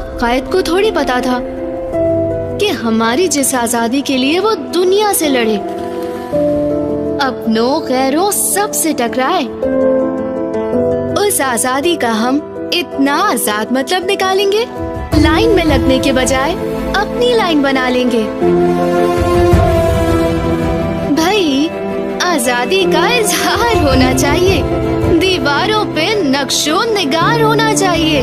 अब कायद को थोड़ी पता था कि हमारी जिस आजादी के लिए वो दुनिया से लड़े, अपनों गैरों सबसे टकराए, उस आजादी का हम इतना आजाद मतलब निकालेंगे, लाइन में लगने के बजाय अपनी लाइन बना लेंगे। भाई, आजादी का इजहार होना चाहिए, दीवारों पे नक्शो निगार होना चाहिए।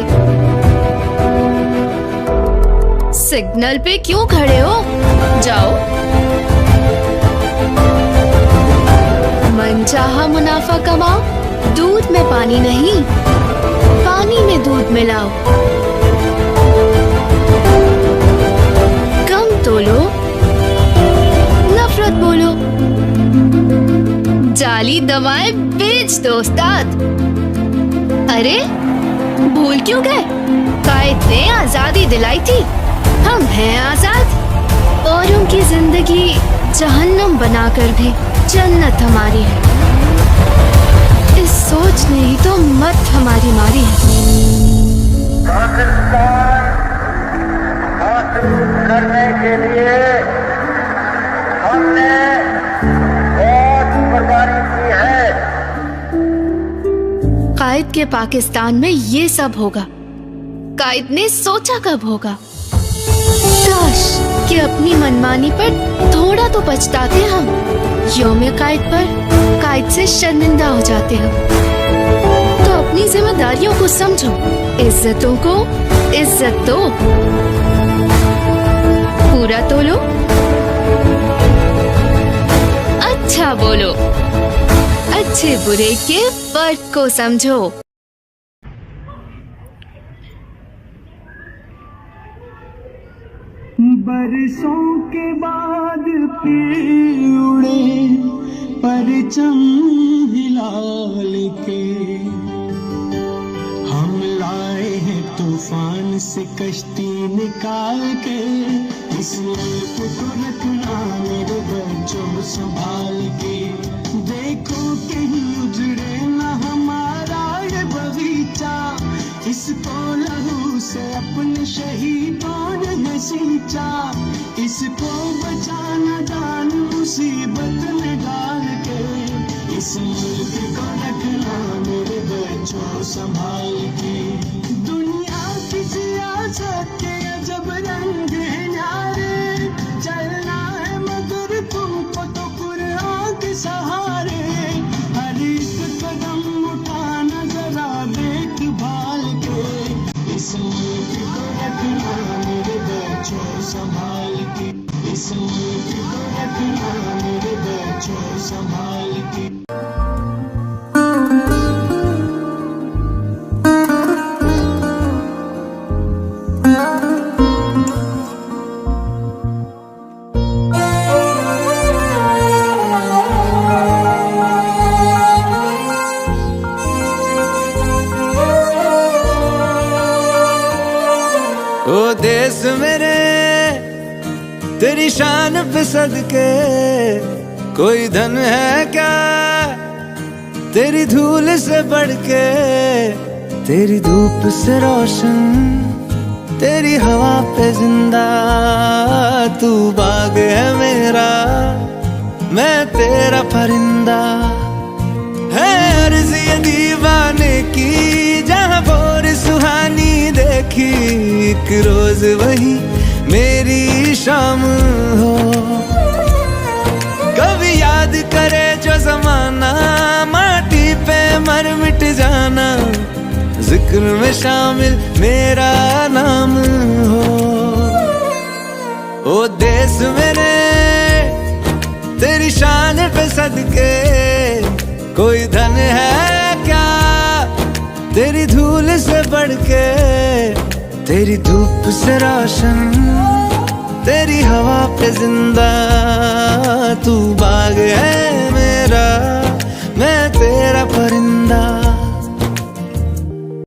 सिग्नल पे क्यों खड़े हो? जाओ। मनचाहा मुनाफा कमाओ, दूध में पानी नहीं, पानी में दूध मिलाओ। कम तोलो, नफरत बोलो, जाली दवाएं बेच दो उस्ताद। अरे भूल क्यों गए? कायद ने आजादी दिलाई थी, हम हैं आजाद, और उनकी जिंदगी जहन्नम बनाकर भी जन्नत हमारी है। इस सोच ने ही तो मत हमारी मारी है। पाकिस्तान हासिल करने के लिए हमने बहुत कुर्बानी की है। कायद के पाकिस्तान में ये सब होगा, कायद ने सोचा कब होगा? काश कि अपनी मनमानी पर थोड़ा तो पछताते हम। यौम कायद पर कायद से शर्मिंदा हो जाते हम। तो अपनी जिम्मेदारियों को समझो, इज्जतों को इज्जत दो, पूरा तोलो, अच्छा बोलो, अच्छे बुरे के फर्क को समझो। बरसों के बाद फिर उड़े परचम हिलाल के, हम लाए हैं तूफान से कश्ती निकाल के। इस मुल्क को रखना मेरे बच्चों संभाल के, देखो कहीं उजड़े ना हमारा ये बगीचा। इसको लहू से अपने शहीदों ने सींचा, इसको बचाना जान मुसीबत में डाल के। इस मुल्क को रखना मेरे बच्चों संभाल के। दुनिया की सियासत के अजब रंग है न्यारे, चलना है मगर तुमको तो कुरान के सहारे। हर एक कदम उठाना जरा देखभाल के। इस मुल्क को रखना मेरे बच्चों संभाल के। इस मुल्क को रखना मेरे बच्चों संभाल के। ओ देश मेरे तेरी शान पे सदके, कोई धन है क्या तेरी धूल से बढ़ के। तेरी धूप से रोशन, तेरी हवा पे जिंदा, तू बाग है मेरा, मैं तेरा परिंदा। है अर्ज़ ये दीवाने की, जहाँ बोर सुहानी देखी, एक रोज वही मेरी शाम हो। कभी याद करे जो जमाना, माटी पे मर मिट जाना, जिक्र में शामिल मेरा नाम हो। ओ देश मेरे तेरी शान पे सदके, कोई धन है क्या तेरी धूल से बढ़ के। तेरी धूप से रोशन, तेरी हवा पे जिंदा, तू बाग है मेरा, मैं तेरा परिंदा।